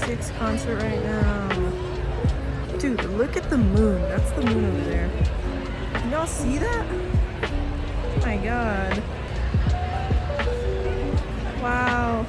6 concert right now. Dude, look at the moon. That's the moon over there. Can y'all see that? Oh my god. Wow.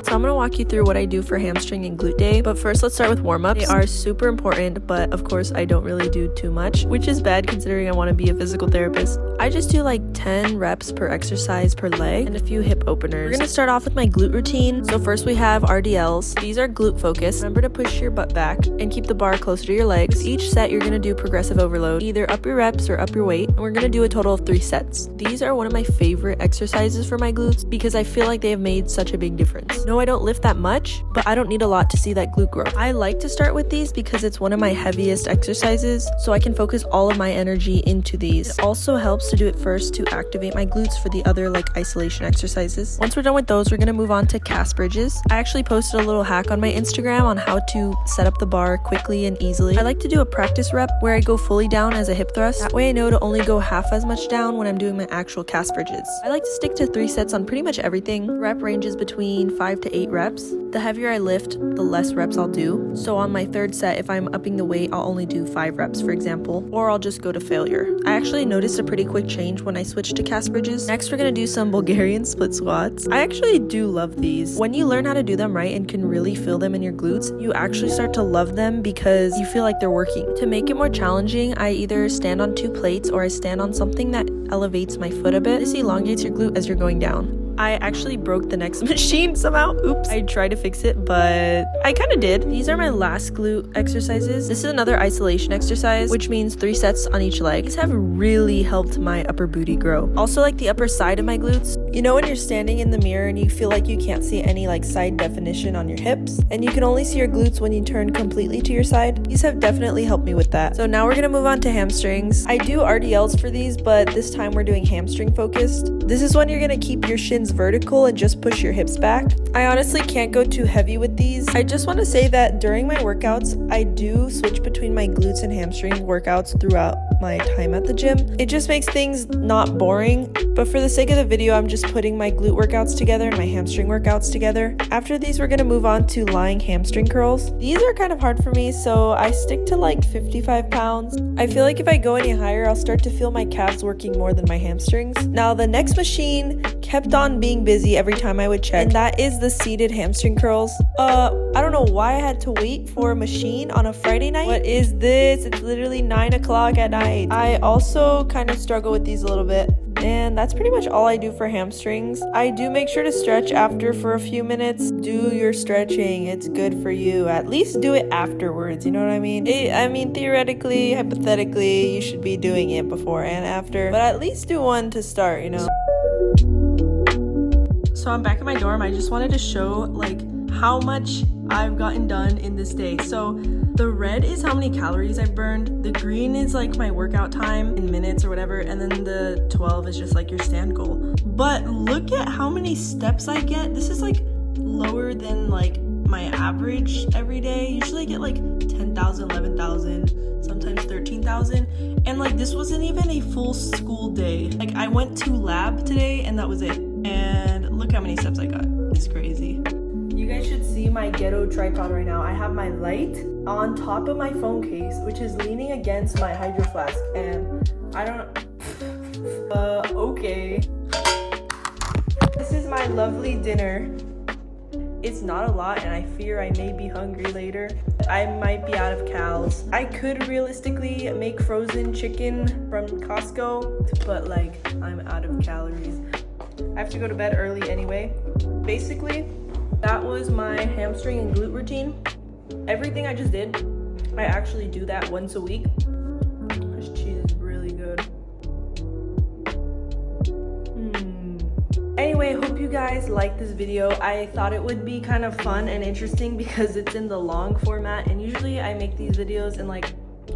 So I'm gonna walk you through what I do for hamstring and glute day, but first let's start with warm-ups. They are super important, but of course I don't really do too much, which is bad considering I want to be a physical therapist. I just do like 10 reps per exercise per leg and a few hip openers. We're gonna start off with my glute routine. So first we have RDLs. These are glute focused. Remember to push your butt back and keep the bar closer to your legs. With each set you're gonna do progressive overload, either up your reps or up your weight, and we're gonna do a total of 3 sets. These are one of my favorite exercises for my glutes because I feel like they have made such a big difference. No, I don't lift that much, but I don't need a lot to see that glute growth. I like to start with these because it's one of my heaviest exercises, so I can focus all of my energy into these. It also helps to do it first to activate my glutes for the other like isolation exercises. Once we're done with those, we're gonna move on to calf bridges. I actually posted a little hack on my Instagram on how to set up the bar quickly and easily. I like to do a practice rep where I go fully down as a hip thrust. That way I know to only go half as much down when I'm doing my actual calf bridges. I like to stick to 3 sets on pretty much everything. Rep ranges between 5 to 8 reps. The heavier I lift, the less reps I'll do. So on my 3rd set, if I'm upping the weight, I'll only do 5 reps, for example, or I'll just go to failure. I actually noticed a pretty quick change when I switched to calf bridges. Next, we're gonna do some Bulgarian split squats. I actually do love these. When you learn how to do them right and can really feel them in your glutes, you actually start to love them because you feel like they're working. To make it more challenging, I either stand on 2 plates or I stand on something that elevates my foot a bit. This elongates your glute as you're going down. I actually broke the next machine somehow. Oops. I tried to fix it, but I kind of did. These are my last glute exercises. This is another isolation exercise, which means 3 sets on each leg. These have really helped my upper booty grow. Also like the upper side of my glutes. You know when you're standing in the mirror and you feel like you can't see any like side definition on your hips, and you can only see your glutes when you turn completely to your side? These have definitely helped me with that. So now we're gonna move on to hamstrings. I do RDLs for these, but this time we're doing hamstring focused. This is when you're gonna keep your shins vertical and just push your hips back. I honestly can't go too heavy with these. I just want to say that during my workouts, I do switch between my glutes and hamstring workouts throughout my time at the gym. It just makes things not boring, but for the sake of the video, I'm just putting my glute workouts together and my hamstring workouts together. After these, we're gonna move on to lying hamstring curls. These are kind of hard for me, so I stick to like 55 pounds. I feel like if I go any higher, I'll start to feel my calves working more than my hamstrings. Now, the next machine kept on being busy every time I would check, and that is the seated hamstring curls. I don't know why I had to wait for a machine on a Friday night. What is this? It's literally 9 o'clock at night. I also kind of struggle with these a little bit, and that's pretty much all I do for hamstrings. I do make sure to stretch after for a few minutes. Do your stretching, it's good for you. At least do it afterwards, you know what I mean? Theoretically, hypothetically, you should be doing it before and after, but at least do one to start, you know? So I'm back at my dorm. I just wanted to show like how much I've gotten done in this day. So the red is how many calories I've burned. The green is like my workout time in minutes or whatever. And then the 12 is just like your stand goal. But look at how many steps I get. This is like lower than like my average every day. Usually I get like 10,000, 11,000, sometimes 13,000. And like this wasn't even a full school day. Like I went to lab today and that was it. And look how many steps I got. It's crazy. You guys should see my ghetto tripod right now. I have my light on top of my phone case, which is leaning against my hydro flask. And I don't... okay. This is my lovely dinner. It's not a lot and I fear I may be hungry later. I might be out of calories. I could realistically make frozen chicken from Costco, but like I'm out of calories. I have to go to bed early anyway. Basically, that was my hamstring and glute routine. Everything I just did, I actually do that once a week. This cheese is really good. Anyway, hope you guys liked this video. I thought it would be kind of fun and interesting because it's in the long format, and usually I make these videos in like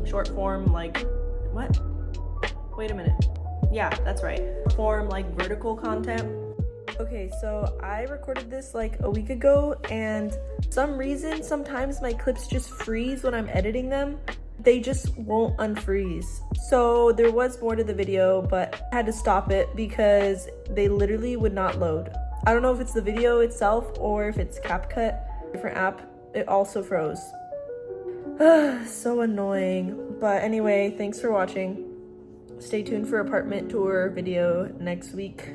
short form, like what? Wait a minute. Yeah, that's right. Form like vertical content. Okay, so I recorded this like a week ago, and for some reason sometimes my clips just freeze when I'm editing them. They just won't unfreeze. So there was more to the video, but I had to stop it because they literally would not load. I don't know if it's the video itself or if it's CapCut, different app. it also froze. So annoying. But anyway, thanks for watching. Stay tuned for apartment tour video next week.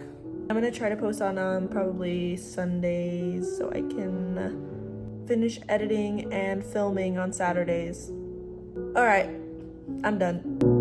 I'm gonna try to post on probably Sundays so I can finish editing and filming on Saturdays. All right, I'm done.